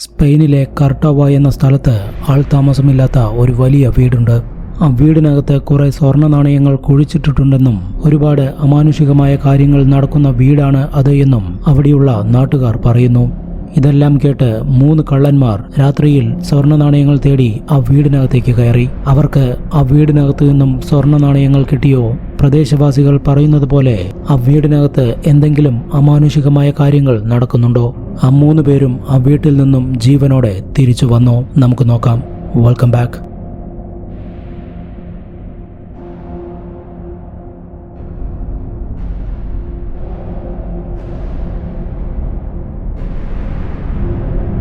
സ്പെയിനിലെ കർട്ടോവ എന്ന സ്ഥലത്ത് ആൾതാമസമില്ലാത്ത ഒരു വലിയ വീടുണ്ട്. ആ വീടിനകത്ത് കുറെ സ്വർണ്ണ നാണയങ്ങൾ കുഴിച്ചിട്ടിട്ടുണ്ടെന്നും ഒരുപാട് അമാനുഷികമായ കാര്യങ്ങൾ നടക്കുന്ന വീടാണ് അത് എന്നും അവിടെയുള്ള നാട്ടുകാർ പറയുന്നു. ഇതെല്ലാം കേട്ട് 3 കള്ളന്മാർ രാത്രിയിൽ സ്വർണ്ണ നാണയങ്ങൾ തേടി ആ വീടിനകത്തേക്ക് കയറി. അവർക്ക് ആ വീടിനകത്ത് നിന്നും സ്വർണ്ണ നാണയങ്ങൾ കിട്ടിയോ? പ്രദേശവാസികൾ പറയുന്നത് പോലെ ആ വീടിനകത്ത് എന്തെങ്കിലും അമാനുഷികമായ കാര്യങ്ങൾ നടക്കുന്നുണ്ടോ? ആ 3 പേരും ആ വീട്ടിൽ നിന്നും ജീവനോടെ തിരിച്ചു വന്നോ? നമുക്ക് നോക്കാം. Welcome back.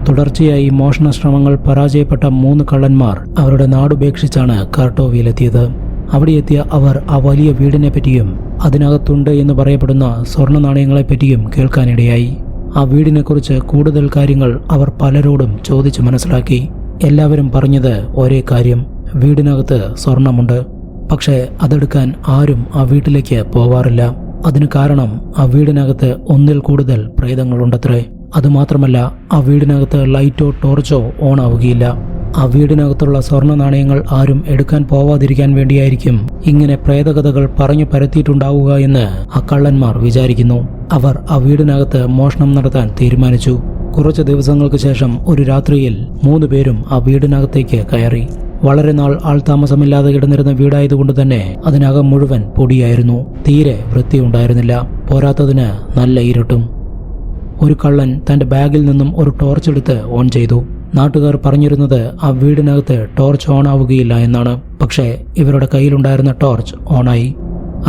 തുടർച്ചയായി മോഷണ ശ്രമങ്ങൾ പരാജയപ്പെട്ട 3 കള്ളന്മാർ അവരുടെ നാടുപേക്ഷിച്ചാണ് കർട്ടോവയിലെത്തിയത്. അവിടെ എത്തിയ അവർ ആ വലിയ വീടിനെ പറ്റിയും അതിനകത്തുണ്ട് എന്ന് പറയപ്പെടുന്ന സ്വർണ്ണ നാണയങ്ങളെപ്പറ്റിയും കേൾക്കാനിടയായി. ആ വീടിനെക്കുറിച്ച് കൂടുതൽ കാര്യങ്ങൾ അവർ പലരോടും ചോദിച്ചു മനസ്സിലാക്കി. എല്ലാവരും പറഞ്ഞത് ഒരേ കാര്യം: വീടിനകത്ത് സ്വർണമുണ്ട്. പക്ഷേ അതെടുക്കാൻ ആരും ആ വീട്ടിലേക്ക് പോവാറില്ല. അതിന് കാരണം ആ വീടിനകത്ത് 1-ൽ കൂടുതൽ പ്രേതങ്ങളുണ്ടത്രേ. അതുമാത്രമല്ല, ആ വീടിനകത്ത് ലൈറ്റോ ടോർച്ചോ ഓൺ ആവുകയില്ല. ആ വീടിനകത്തുള്ള സ്വർണ്ണ നാണയങ്ങൾ ആരും എടുക്കാൻ പോവാതിരിക്കാൻ വേണ്ടിയായിരിക്കും ഇങ്ങനെ പ്രേതകഥകൾ പറഞ്ഞു പരത്തിയിട്ടുണ്ടാവുക എന്ന് ആ കള്ളന്മാർ വിചാരിക്കുന്നു. അവർ ആ വീടിനകത്ത് മോഷണം നടത്താൻ തീരുമാനിച്ചു. കുറച്ച് ദിവസങ്ങൾക്ക് ശേഷം ഒരു രാത്രിയിൽ 3 പേരും ആ വീടിനകത്തേക്ക് കയറി. വളരെ നാൾ ആൾതാമസമില്ലാതെ കിടന്നിരുന്ന വീടായതുകൊണ്ട് തന്നെ അതിനകം മുഴുവൻ പൊടിയായിരുന്നു. തീരെ വൃത്തിയുണ്ടായിരുന്നില്ല. പോരാത്തതിന് നല്ല ഇരുട്ടും. ഒരു കള്ളൻ തന്റെ ബാഗിൽ നിന്നും ഒരു ടോർച്ച് എടുത്ത് ഓൺ ചെയ്തു. നാട്ടുകാർ പറഞ്ഞിരുന്നത് ആ വീടിനകത്ത് ടോർച്ച് ഓൺ ആവുകയില്ല എന്നാണ്. പക്ഷേ ഇവരുടെ കയ്യിലുണ്ടായിരുന്ന ടോർച്ച് ഓണായി.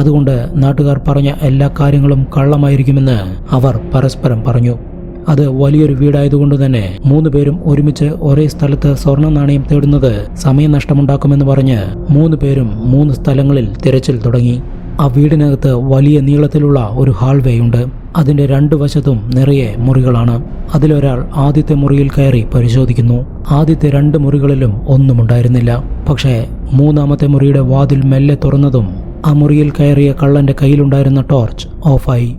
അതുകൊണ്ട് നാട്ടുകാർ പറഞ്ഞ എല്ലാ കാര്യങ്ങളും കള്ളമായിരിക്കുമെന്ന് അവർ പരസ്പരം പറഞ്ഞു. അത് വലിയൊരു വീടായതുകൊണ്ട് തന്നെ 3 പേരും ഒരുമിച്ച് ഒരേ സ്ഥലത്ത് സ്വർണ്ണ നാണയം തേടുന്നത് സമയനഷ്ടമുണ്ടാക്കുമെന്ന് പറഞ്ഞ് 3 പേരും 3 സ്ഥലങ്ങളിൽ തിരച്ചിൽ തുടങ്ങി. ആ വീടിനകത്ത് വലിയ നീളത്തിലുള്ള ഒരു ഹാൾവേ ഉണ്ട്. അതിന്റെ 2 വശത്തും നിറയെ മുറികളാണ്. അതിലൊരാൾ ആദ്യത്തെ മുറിയിൽ കയറി പരിശോധിക്കുന്നു. ആദ്യത്തെ 2 മുറികളിലും ഒന്നും ഉണ്ടായിരുന്നില്ല. പക്ഷേ 3-ാമത്തെ മുറിയുടെ വാതിൽ മെല്ലെ തുറന്നതും ആ മുറിയിൽ കയറിയ കള്ളന്റെ കയ്യിലുണ്ടായിരുന്ന ടോർച്ച് ഓഫായി.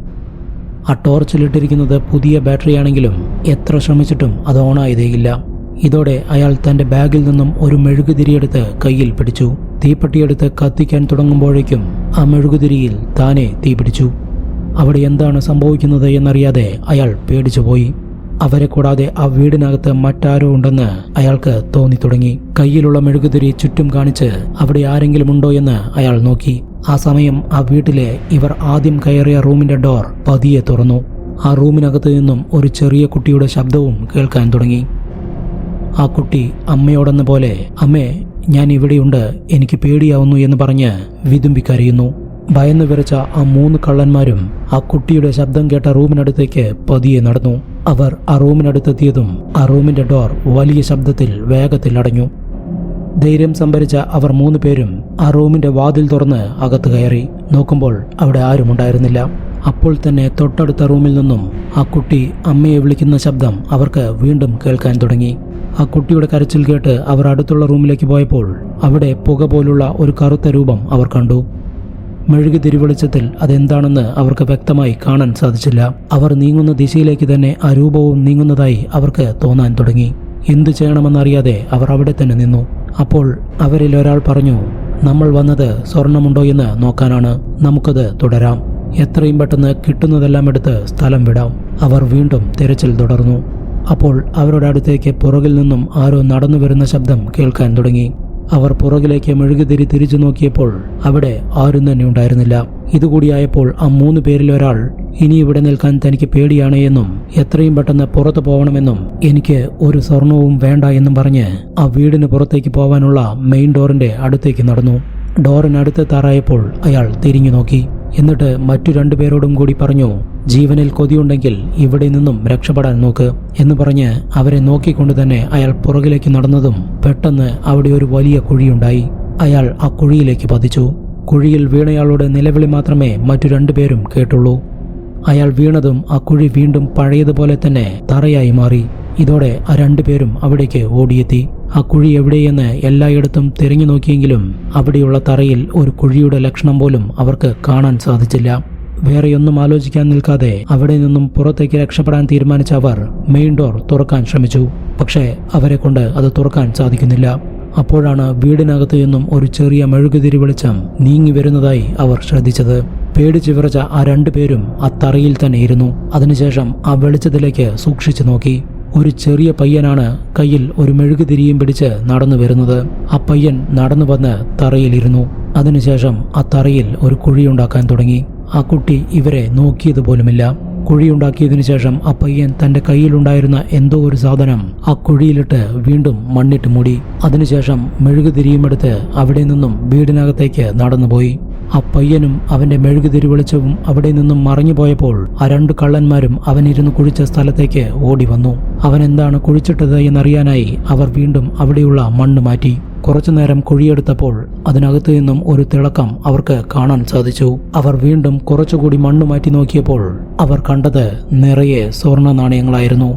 ആ ടോർച്ചിലിട്ടിരിക്കുന്നത് പുതിയ ബാറ്ററിയാണെങ്കിലും എത്ര ശ്രമിച്ചിട്ടും അത് ഓണായതേയില്ല. ഇതോടെ അയാൾ തന്റെ ബാഗിൽ നിന്നും ഒരു മെഴുകുതിരിയെടുത്ത് കയ്യിൽ പിടിച്ചു. തീപ്പെട്ടിയെടുത്ത് കത്തിക്കാൻ തുടങ്ങുമ്പോഴേക്കും ആ മെഴുകുതിരിയിൽ താനെ തീ പിടിച്ചു. അവിടെ എന്താണ് സംഭവിക്കുന്നത് എന്നറിയാതെ അയാൾ പേടിച്ചുപോയി. അവരെ കൂടാതെ ആ വീടിനകത്ത് മറ്റാരോ ഉണ്ടെന്ന് അയാൾക്ക് തോന്നി തുടങ്ങി. കയ്യിലുള്ള മെഴുകുതിരി ചുറ്റും കാണിച്ച് അവിടെ ആരെങ്കിലും ഉണ്ടോ എന്ന് അയാൾ നോക്കി. ആ സമയം ആ വീട്ടിലെ ഇവർ ആദ്യം കയറിയ റൂമിന്റെ ഡോർ പതിയെ തുറന്നു. ആ റൂമിനകത്ത് നിന്നും ഒരു ചെറിയ കുട്ടിയുടെ ശബ്ദവും കേൾക്കാൻ തുടങ്ങി. ആ കുട്ടി അമ്മയോടെന്ന പോലെ, "അമ്മേ, ഞാൻ ഇവിടെയുണ്ട്, എനിക്ക് പേടിയാവുന്നു" എന്ന് പറഞ്ഞ് വിതുമ്പിക്കരയുന്നു. ഭയന്നു വിറച്ച ആ 3 കള്ളന്മാരും ആ കുട്ടിയുടെ ശബ്ദം കേട്ട റൂമിനടുത്തേക്ക് പതിയെ നടന്നു. അവർ ആ റൂമിനടുത്തെത്തിയതും ആ റൂമിന്റെ ഡോർ വലിയ ശബ്ദത്തിൽ വേഗത്തിൽ അടഞ്ഞു. ധൈര്യം സംഭരിച്ച അവർ 3 പേരും ആ റൂമിന്റെ വാതിൽ തുറന്ന് അകത്ത് കയറി. നോക്കുമ്പോൾ അവിടെ ആരും ഉണ്ടായിരുന്നില്ല. അപ്പോൾ തന്നെ തൊട്ടടുത്ത റൂമിൽ നിന്നും ആ കുട്ടി അമ്മയെ വിളിക്കുന്ന ശബ്ദം അവർക്ക് വീണ്ടും കേൾക്കാൻ തുടങ്ങി. ആ കുട്ടിയുടെ കരച്ചിൽ കേട്ട് അവർ അടുത്തുള്ള റൂമിലേക്ക് പോയപ്പോൾ അവിടെ പുക പോലുള്ള ഒരു കറുത്ത രൂപം അവർ കണ്ടു. മെഴുകുതിരി വെളിച്ചത്തിൽ അതെന്താണെന്ന് അവർക്ക് വ്യക്തമായി കാണാൻ സാധിച്ചില്ല. അവർ നീങ്ങുന്ന ദിശയിലേക്ക് തന്നെ ആ രൂപവും നീങ്ങുന്നതായി അവർക്ക് തോന്നാൻ തുടങ്ങി. എന്തു ചെയ്യണമെന്നറിയാതെ അവർ അവിടെ തന്നെ നിന്നു. അപ്പോൾ അവരിൽ ഒരാൾ പറഞ്ഞു, "നമ്മൾ വന്നത് സ്വർണമുണ്ടോ എന്ന് നോക്കാനാണ്. നമുക്കത് തുടരാം. എത്രയും പെട്ടെന്ന് കിട്ടുന്നതെല്ലാം എടുത്ത് സ്ഥലം വിടാം." അവർ വീണ്ടും തിരച്ചിൽ തുടർന്നു. അപ്പോൾ അവരുടെ അടുത്തേക്ക് പുറകിൽ നിന്നും ആരോ നടന്നു വരുന്ന ശബ്ദം കേൾക്കാൻ തുടങ്ങി. അവർ പുറകിലേക്ക് മെഴുകുതിരി തിരിച്ചു നോക്കിയപ്പോൾ അവിടെ ആരും തന്നെ ഉണ്ടായിരുന്നില്ല. ഇതുകൂടിയായപ്പോൾ ആ 3 പേരിൽ ഒരാൾ, "ഇനി ഇവിടെ നിൽക്കാൻ തനിക്ക് പേടിയാണ് എന്നും എത്രയും പെട്ടെന്ന് പുറത്തു പോകണമെന്നും എനിക്ക് ഒരു സ്വർണവും വേണ്ട എന്നും പറഞ്ഞ് ആ വീടിന് പുറത്തേക്ക് പോവാനുള്ള മെയിൻ ഡോറിന്റെ അടുത്തേക്ക് നടന്നു. ഡോറിനടുത്തെത്താറായപ്പോൾ അയാൾ തിരിഞ്ഞു നോക്കി. എന്നിട്ട് മറ്റു 2 പേരോടും കൂടി പറഞ്ഞു, "ജീവനിൽ കൊതിയുണ്ടെങ്കിൽ ഇവിടെ നിന്നും രക്ഷപ്പെടാൻ നോക്ക്" എന്ന് പറഞ്ഞ് അവരെ നോക്കിക്കൊണ്ട് തന്നെ അയാൾ പുറകിലേക്ക് നടന്നതും പെട്ടെന്ന് അവിടെ ഒരു വലിയ കുഴിയുണ്ടായി. അയാൾ ആ കുഴിയിലേക്ക് പതിച്ചു. കുഴിയിൽ വീണയാളുടെ നിലവിളി മാത്രമേ മറ്റു 2 പേരും കേട്ടുള്ളൂ. അയാൾ വീണതും ആ കുഴി വീണ്ടും പഴയതുപോലെ തന്നെ തറയായി മാറി. ഇതോടെ ആ 2 പേരും അവിടേക്ക് ഓടിയെത്തി. ആ കുഴി എവിടെയെന്ന് എല്ലായിടത്തും തിരഞ്ഞു നോക്കിയെങ്കിലും അവിടെയുള്ള തറയിൽ ഒരു കുഴിയുടെ ലക്ഷണം പോലും അവർക്ക് കാണാൻ സാധിച്ചില്ല. വേറെയൊന്നും ആലോചിക്കാൻ നിൽക്കാതെ അവിടെ നിന്നും പുറത്തേക്ക് രക്ഷപ്പെടാൻ തീരുമാനിച്ച അവർ മെയിൻ ഡോർ തുറക്കാൻ ശ്രമിച്ചു. പക്ഷേ അവരെ കൊണ്ട് അത് തുറക്കാൻ സാധിക്കുന്നില്ല. അപ്പോഴാണ് വീടിനകത്ത് നിന്നും ഒരു ചെറിയ മെഴുകുതിരി വെളിച്ചം നീങ്ങി വരുന്നതായി അവർ ശ്രദ്ധിച്ചത്. പേടിച്ചു വിറച്ച ആ രണ്ടുപേരും ആ തറയിൽ തന്നെ ഇരുന്നു. അതിനുശേഷം ആ വെളിച്ചത്തിലേക്ക് സൂക്ഷിച്ചു നോക്കി. ഒരു ചെറിയ പയ്യനാണ് കയ്യിൽ ഒരു മെഴുകുതിരിയും പിടിച്ച് നടന്നു വരുന്നത്. ആ പയ്യൻ നടന്നു വന്ന് തറയിലിരുന്നു. അതിനുശേഷം ആ തറയിൽ ഒരു കുഴിയുണ്ടാക്കാൻ തുടങ്ങി. ആ കുട്ടി ഇവരെ നോക്കിയതുപോലുമില്ല. കുഴിയുണ്ടാക്കിയതിനു ശേഷം ആ പയ്യൻ തന്റെ കയ്യിലുണ്ടായിരുന്ന എന്തോ ഒരു സാധനം ആ കുഴിയിലിട്ട് വീണ്ടും മണ്ണിട്ട് മൂടി. അതിനുശേഷം മെഴുകുതിരിയുമെടുത്ത് അവിടെ നിന്നും വീടിനകത്തേക്ക് നടന്നുപോയി. ആ പയ്യനും അവന്റെ മെഴുകുതിരി വെളിച്ചവും അവിടെ നിന്നും മറഞ്ഞു പോയപ്പോൾ ആ രണ്ട് കള്ളന്മാരും അവനിരുന്ന് കുഴിച്ച സ്ഥലത്തേക്ക് ഓടി വന്നു. അവൻ എന്താണ് കുഴിച്ചിട്ടത് എന്നറിയാനായി അവർ വീണ്ടും അവിടെയുള്ള മണ്ണ് മാറ്റി. കുറച്ചുനേരം കുഴിയെടുത്തപ്പോൾ അതിനകത്തു നിന്നും ഒരു തിളക്കം അവർക്ക് കാണാൻ സാധിച്ചു. അവർ വീണ്ടും കുറച്ചുകൂടി മണ്ണ് മാറ്റി നോക്കിയപ്പോൾ അവർ കണ്ടത് നിറയെ സ്വർണ്ണ നാണയങ്ങളായിരുന്നു.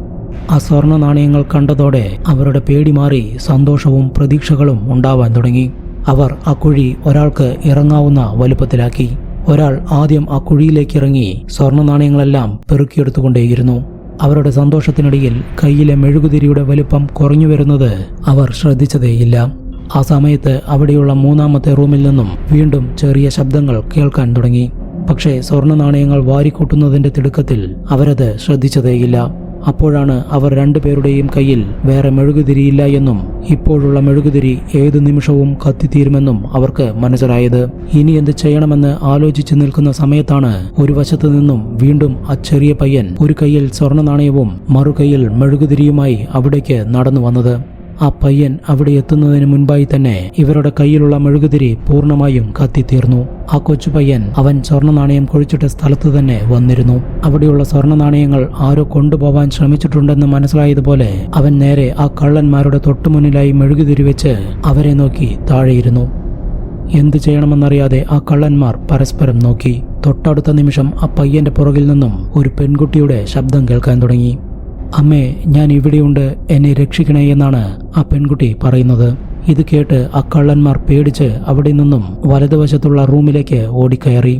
ആ സ്വർണ്ണ നാണയങ്ങൾ കണ്ടതോടെ അവരുടെ പേടി മാറി സന്തോഷവും പ്രതീക്ഷകളും ഉണ്ടാവാൻ തുടങ്ങി. അവർ ആ കുഴി ഒരാൾക്ക് ഇറങ്ങാവുന്ന വലുപ്പത്തിലാക്കി. ഒരാൾ ആദ്യം ആ കുഴിയിലേക്ക് ഇറങ്ങി സ്വർണ്ണ നാണയങ്ങളെല്ലാം പെറുക്കിയെടുത്തുകൊണ്ടേയിരുന്നു. അവരുടെ സന്തോഷത്തിനിടയിൽ കയ്യിലെ മെഴുകുതിരിയുടെ വലുപ്പം കുറഞ്ഞു വരുന്നത് അവർ ശ്രദ്ധിച്ചതേയില്ല. ആ സമയത്ത് അവിടെയുള്ള മൂന്നാമത്തെ റൂമിൽ നിന്നും വീണ്ടും ചെറിയ ശബ്ദങ്ങൾ കേൾക്കാൻ തുടങ്ങി. പക്ഷേ സ്വർണ്ണ നാണയങ്ങൾ വാരിക്കൂട്ടുന്നതിന്റെ തിടുക്കത്തിൽ അവരത് ശ്രദ്ധിച്ചതേയില്ല. അപ്പോഴാണ് അവർ രണ്ടുപേരുടെയും കയ്യിൽ വേറെ മെഴുകുതിരിയില്ല എന്നും ഇപ്പോഴുള്ള മെഴുകുതിരി ഏതു നിമിഷവും കത്തിത്തീരുമെന്നും അവർക്ക് മനസ്സിലായത്. ഇനി എന്ത് ചെയ്യണമെന്ന് ആലോചിച്ചു നിൽക്കുന്ന സമയത്താണ് ഒരു വശത്തു നിന്നും വീണ്ടും ആ ചെറിയ പയ്യൻ ഒരു കയ്യിൽ സ്വർണ്ണ നാണയവും മറുകൈയിൽ മെഴുകുതിരിയുമായി അവിടേക്ക് നടന്നു വന്നത്. ആ പയ്യൻ അവിടെ എത്തുന്നതിന് മുൻപായി തന്നെ ഇവരുടെ കയ്യിലുള്ള മെഴുകുതിരി പൂർണ്ണമായും കത്തിത്തീർന്നു. ആ കൊച്ചു പയ്യൻ അവൻ സ്വർണ്ണ നാണയം കുഴിച്ചിട്ട സ്ഥലത്ത് തന്നെ വന്നിരുന്നു. അവിടെയുള്ള സ്വർണ്ണ നാണയങ്ങൾ ആരോ കൊണ്ടുപോവാൻ ശ്രമിച്ചിട്ടുണ്ടെന്ന് മനസ്സിലായതുപോലെ അവൻ നേരെ ആ കള്ളന്മാരുടെ തൊട്ടുമുന്നിലായി മെഴുകുതിരി വെച്ച് അവരെ നോക്കി താഴെയിരുന്നു. എന്തു ചെയ്യണമെന്നറിയാതെ ആ കള്ളന്മാർ പരസ്പരം നോക്കി. തൊട്ടടുത്ത നിമിഷം ആ പയ്യന്റെ പുറകിൽ നിന്നും ഒരു പെൺകുട്ടിയുടെ ശബ്ദം കേൾക്കാൻ തുടങ്ങി. അമ്മേ, ഞാൻ ഇവിടെയുണ്ട്, എന്നെ രക്ഷിക്കണേ എന്നാണ് ആ പെൺകുട്ടി പറയുന്നത്. ഇത് കേട്ട് ആ കള്ളന്മാർ പേടിച്ച് അവിടെ നിന്നും വലതുവശത്തുള്ള റൂമിലേക്ക് ഓടിക്കയറി.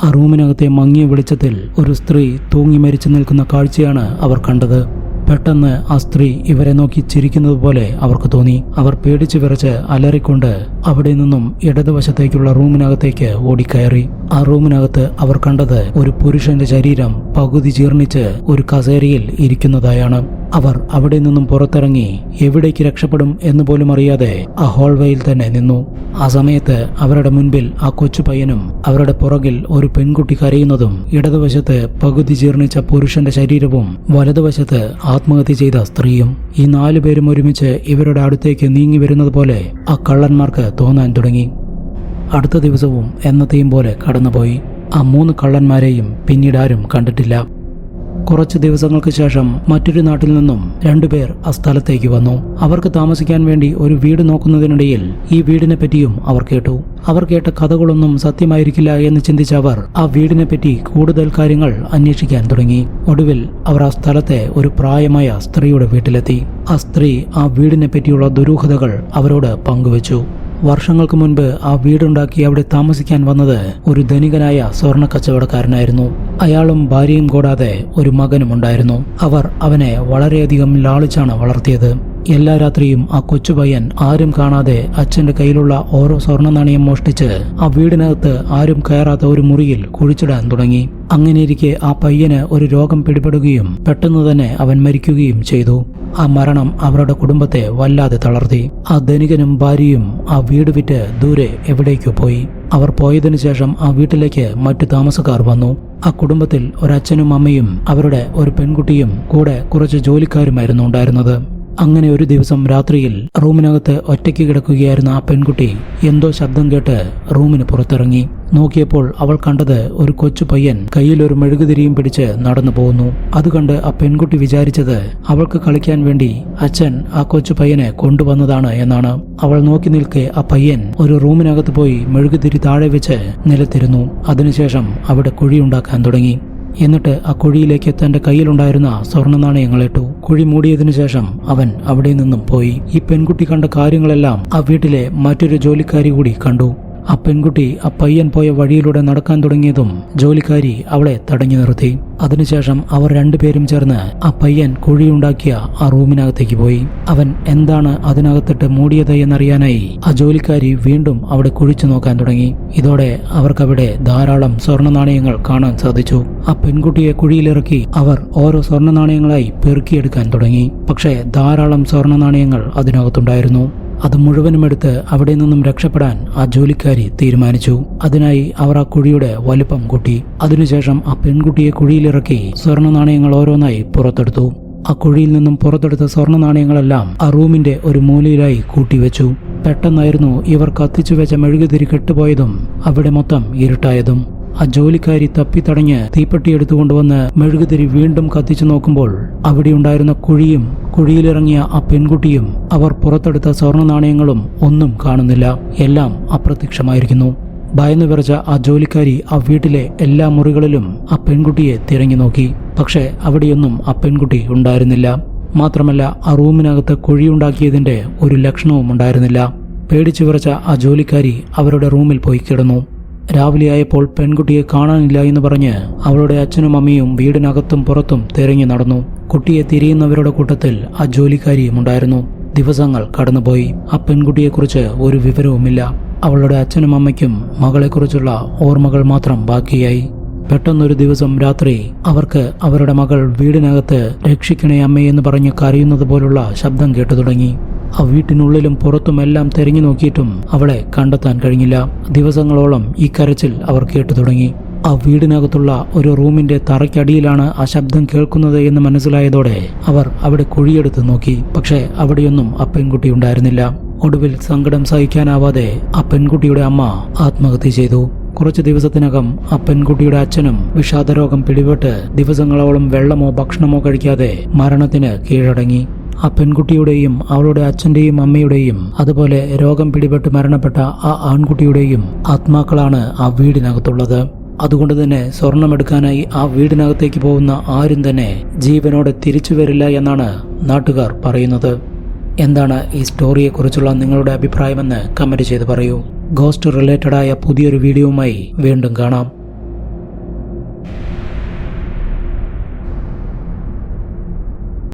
ആ റൂമിനകത്തെ മങ്ങിയ വെളിച്ചത്തിൽ ഒരു സ്ത്രീ തൂങ്ങി മരിച്ചു നിൽക്കുന്ന കാഴ്ചയാണ് അവർ കണ്ടത്. പെട്ടെന്ന് ആ സ്ത്രീ ഇവരെ നോക്കി ചിരിക്കുന്നത് പോലെ അവർക്ക് തോന്നി. അവർ പേടിച്ചു വിറച്ച് അലറിക്കൊണ്ട് അവിടെ നിന്നും ഇടതുവശത്തേക്കുള്ള റൂമിനകത്തേക്ക് ഓടിക്കയറി. ആ റൂമിനകത്ത് അവർ കണ്ടത് ഒരു പുരുഷന്റെ ശരീരം പകുതി ജീർണിച്ച് ഒരു കസേരയിൽ ഇരിക്കുന്നതായാണ്. അവർ അവിടെ നിന്നും പുറത്തിറങ്ങി എവിടേക്ക് രക്ഷപ്പെടും എന്ന് പോലും അറിയാതെ ആ ഹോൾവേയിൽ തന്നെ നിന്നു. ആ സമയത്ത് അവരുടെ മുൻപിൽ ആ കൊച്ചു പയ്യനും അവരുടെ പുറകിൽ ഒരു പെൺകുട്ടി കരയുന്നതും ഇടതുവശത്ത് പകുതി ജീർണിച്ച പുരുഷന്റെ ശരീരവും വലതുവശത്ത് ആത്മഹത്യ ചെയ്ത സ്ത്രീയും. ഈ 4 പേരും ഒരുമിച്ച് ഇവരുടെ അടുത്തേക്ക് നീങ്ങി വരുന്നത് പോലെ ആ കള്ളന്മാർക്ക് തോന്നാൻ തുടങ്ങി. അടുത്ത ദിവസവും എന്നത്തെയും പോലെ കടന്നുപോയി. ആ 3 കള്ളന്മാരെയും പിന്നീട് ആരും കണ്ടിട്ടില്ല. കുറച്ച് ദിവസങ്ങൾക്ക് ശേഷം മറ്റൊരു നാട്ടിൽ നിന്നും 2 പേർ ആ സ്ഥലത്തേക്ക് വന്നു. അവർക്ക് താമസിക്കാൻ വേണ്ടി ഒരു വീട് നോക്കുന്നതിനിടയിൽ ഈ വീടിനെ പറ്റിയും അവർ കേട്ടു. അവർ കേട്ട കഥകളൊന്നും സത്യമായിരിക്കില്ല എന്ന് ചിന്തിച്ച അവർ ആ വീടിനെ പറ്റി കൂടുതൽ കാര്യങ്ങൾ അന്വേഷിക്കാൻ തുടങ്ങി. ഒടുവിൽ അവർ ആ സ്ഥലത്തെ ഒരു പ്രായമായ സ്ത്രീയുടെ വീട്ടിലെത്തി. ആ സ്ത്രീ ആ വീടിനെ പറ്റിയുള്ള ദുരൂഹതകൾ അവരോട് പങ്കുവച്ചു. വർഷങ്ങൾക്ക് മുൻപ് ആ വീടുണ്ടാക്കി അവിടെ താമസിക്കാൻ വന്നത് ഒരു ധനികനായ സ്വർണ്ണ കച്ചവടക്കാരനായിരുന്നു. അയാളും ഭാര്യയും കൂടാതെ ഒരു മകനും ഉണ്ടായിരുന്നു. അവർ അവനെ വളരെയധികം ലാളിച്ചാണ് വളർത്തിയത്. എല്ലാ രാത്രിയും ആ കൊച്ചുപയ്യൻ ആരും കാണാതെ അച്ഛന്റെ കയ്യിലുള്ള ഓരോ സ്വർണ്ണ നാണയം മോഷ്ടിച്ച് ആ വീടിനകത്ത് ആരും കയറാത്ത ഒരു മുറിയിൽ കുഴിച്ചിടാൻ തുടങ്ങി. അങ്ങനെയിരിക്കെ ആ പയ്യന് ഒരു രോഗം പിടിപെടുകയും പെട്ടെന്ന് തന്നെ അവൻ മരിക്കുകയും ചെയ്തു. ആ മരണം അവരുടെ കുടുംബത്തെ വല്ലാതെ തളർത്തി. ആ ധനികനും ഭാര്യയും ആ വീട് വിറ്റ് ദൂരെ എവിടേക്കോ പോയി. അവർ പോയതിനു ശേഷം ആ വീട്ടിലേക്ക് മറ്റു താമസക്കാർ വന്നു. ആ കുടുംബത്തിൽ ഒരച്ഛനും അമ്മയും അവരുടെ ഒരു പെൺകുട്ടിയും കൂടെ കുറച്ച് ജോലിക്കാരുമായിരുന്നു ഉണ്ടായിരുന്നത്. അങ്ങനെ ഒരു ദിവസം രാത്രിയിൽ റൂമിനകത്ത് ഒറ്റയ്ക്ക് കിടക്കുകയായിരുന്ന ആ പെൺകുട്ടി എന്തോ ശബ്ദം കേട്ട് റൂമിന് പുറത്തിറങ്ങി. നോക്കിയപ്പോൾ അവൾ കണ്ടത് ഒരു കൊച്ചു പയ്യൻ കയ്യിൽ ഒരു മെഴുകുതിരിയും പിടിച്ച് നടന്നു പോകുന്നു. അത് കണ്ട് ആ പെൺകുട്ടി വിചാരിച്ചത് അവൾക്ക് കളിക്കാൻ വേണ്ടി അച്ഛൻ ആ കൊച്ചു പയ്യനെ കൊണ്ടുവന്നതാണ് എന്നാണ്. അവൾ നോക്കി നിൽക്കെ ആ പയ്യൻ ഒരു റൂമിനകത്ത് പോയി മെഴുകുതിരി താഴെ വെച്ച് നിലത്തിരുന്നു. അതിനുശേഷം അവിടെ കുഴിയുണ്ടാക്കാൻ തുടങ്ങി. എന്നിട്ട് ആ കുഴിയിലേക്ക് തന്റെ കയ്യിലുണ്ടായിരുന്ന സ്വർണ്ണ നാണയങ്ങളിട്ടു. കുഴി മൂടിയതിനു ശേഷം അവൻ അവിടെ നിന്നും പോയി. ഈ പെൺകുട്ടി കണ്ട കാര്യങ്ങളെല്ലാം ആ വീട്ടിലെ മറ്റൊരു ജോലിക്കാരി കൂടി കണ്ടു. ആ പെൺകുട്ടി ആ പയ്യൻ പോയ വഴിയിലൂടെ നടക്കാൻ തുടങ്ങിയതും ജോലിക്കാരി അവളെ തടഞ്ഞു നിർത്തി. അതിനുശേഷം അവർ രണ്ടുപേരും ചേർന്ന് ആ പയ്യൻ കുഴിയുണ്ടാക്കിയ ആ റൂമിനകത്തേക്ക് പോയി. അവൻ എന്താണ് അതിനകത്തിട്ട് മൂടിയത് എന്നറിയാനായി ആ ജോലിക്കാരി വീണ്ടും അവിടെ കുഴിച്ചു നോക്കാൻ തുടങ്ങി. ഇതോടെ അവർക്കവിടെ ധാരാളം സ്വർണ്ണ നാണയങ്ങൾ കാണാൻ സാധിച്ചു. ആ പെൺകുട്ടിയെ കുഴിയിലിറക്കി അവർ ഓരോ സ്വർണ്ണ നാണയങ്ങളായി പെറുക്കിയെടുക്കാൻ തുടങ്ങി. പക്ഷേ ധാരാളം സ്വർണ്ണ നാണയങ്ങൾ അതിനകത്തുണ്ടായിരുന്നു. അത് മുഴുവനും എടുത്ത് അവിടെ നിന്നും രക്ഷപ്പെടാൻ ആ ജോലിക്കാരി തീരുമാനിച്ചു. അതിനായി അവർ ആ കുഴിയുടെ വലുപ്പം കൂട്ടി. അതിനുശേഷം ആ പെൺകുട്ടിയെ കുഴിയിലിറക്കി സ്വർണ്ണ നാണയങ്ങൾ ഓരോന്നായി പുറത്തെടുത്തു. ആ കുഴിയിൽ നിന്നും പുറത്തെടുത്ത സ്വർണ്ണ നാണയങ്ങളെല്ലാം ആ റൂമിന്റെ ഒരു മൂലയിലായി കൂട്ടിവെച്ചു. പെട്ടെന്നായിരുന്നു ഇവർ കത്തിച്ചു വെച്ച മെഴുകുതിരി കെട്ടുപോയതും അവിടെ മൊത്തം ഇരുട്ടായതും. ആ ജോലിക്കാരി തപ്പിത്തടഞ്ഞ് തീപ്പെട്ടി എടുത്തുകൊണ്ടുവന്ന് മെഴുകുതിരി വീണ്ടും കത്തിച്ചു നോക്കുമ്പോൾ അവിടെയുണ്ടായിരുന്ന കുഴിയും കുഴിയിലിറങ്ങിയ ആ പെൺകുട്ടിയും അവർ പുറത്തെടുത്ത സ്വർണ്ണ നാണയങ്ങളും ഒന്നും കാണുന്നില്ല. എല്ലാം അപ്രത്യക്ഷമായിരിക്കുന്നു. ഭയന്നു വിറച്ച ആ ജോലിക്കാരി ആ വീട്ടിലെ എല്ലാ മുറികളിലും ആ പെൺകുട്ടിയെ തിരഞ്ഞു നോക്കി. പക്ഷേ അവിടെയൊന്നും ആ പെൺകുട്ടി ഉണ്ടായിരുന്നില്ല. മാത്രമല്ല ആ റൂമിനകത്ത് കുഴിയുണ്ടാക്കിയതിന്റെ ഒരു ലക്ഷണവും ഉണ്ടായിരുന്നില്ല. പേടിച്ചു വിറച്ച ആ ജോലിക്കാരി അവരുടെ റൂമിൽ പോയി കിടന്നു. രാവിലെയായപ്പോൾ പെൺകുട്ടിയെ കാണാനില്ല എന്ന് പറഞ്ഞ് അവളുടെ അച്ഛനും അമ്മയും വീടിനകത്തും പുറത്തും തിരഞ്ഞു നടന്നു. കുട്ടിയെ തിരയുന്നവരുടെ കൂട്ടത്തിൽ ആ ജോലിക്കാരിയും ഉണ്ടായിരുന്നു. ദിവസങ്ങൾ കടന്നുപോയി. ആ പെൺകുട്ടിയെക്കുറിച്ച് ഒരു വിവരവുമില്ല. അവളുടെ അച്ഛനും അമ്മയ്ക്കും മകളെക്കുറിച്ചുള്ള ഓർമ്മകൾ മാത്രം ബാക്കിയായി. പെട്ടെന്നൊരു ദിവസം രാത്രി അവർക്ക് അവരുടെ മകൾ വീടിനകത്ത് രക്ഷിക്കണേ അമ്മയെന്ന് പറഞ്ഞ് കരയുന്നത് പോലുള്ള ശബ്ദം കേട്ടു തുടങ്ങി. ആ വീട്ടിനുള്ളിലും പുറത്തുമെല്ലാം തെരഞ്ഞു നോക്കിയിട്ടും അവളെ കണ്ടെത്താൻ കഴിഞ്ഞില്ല. ദിവസങ്ങളോളം ഈ കരച്ചിൽ അവർ കേട്ടു തുടങ്ങി. ആ വീടിനകത്തുള്ള ഒരു റൂമിന്റെ തറയ്ക്കടിയിലാണ് ആ ശബ്ദം കേൾക്കുന്നത് എന്ന് മനസ്സിലായതോടെ അവർ അവിടെ കുഴിയെടുത്ത് നോക്കി. പക്ഷേ അവിടെയൊന്നും ആ പെൺകുട്ടി ഉണ്ടായിരുന്നില്ല. ഒടുവിൽ സങ്കടം സഹിക്കാനാവാതെ ആ പെൺകുട്ടിയുടെ അമ്മ ആത്മഹത്യ ചെയ്തു. കുറച്ചു ദിവസത്തിനകം ആ പെൺകുട്ടിയുടെ അച്ഛനും വിഷാദരോഗം പിടിപെട്ട് ദിവസങ്ങളോളം വെള്ളമോ ഭക്ഷണമോ കഴിക്കാതെ മരണത്തിന് കീഴടങ്ങി. ആ പെൺകുട്ടിയുടെയും അവളുടെ അച്ഛന്റെയും അമ്മയുടെയും അതുപോലെ രോഗം പിടിപെട്ട് മരണപ്പെട്ട ആ ആൺകുട്ടിയുടെയും ആത്മാക്കളാണ് ആ വീടിനകത്തുള്ളത്. അതുകൊണ്ട് തന്നെ സ്വർണമെടുക്കാനായി ആ വീടിനകത്തേക്ക് പോകുന്ന ആരും തന്നെ ജീവനോടെ തിരിച്ചു വരില്ല എന്നാണ് നാട്ടുകാർ പറയുന്നത്. എന്താണ് ഈ സ്റ്റോറിയെക്കുറിച്ചുള്ള നിങ്ങളുടെ അഭിപ്രായമെന്ന് കമന്റ് ചെയ്ത് പറയൂ. ഗോസ്റ്റ് റിലേറ്റഡായ പുതിയൊരു വീഡിയോയുമായി വീണ്ടും കാണാം.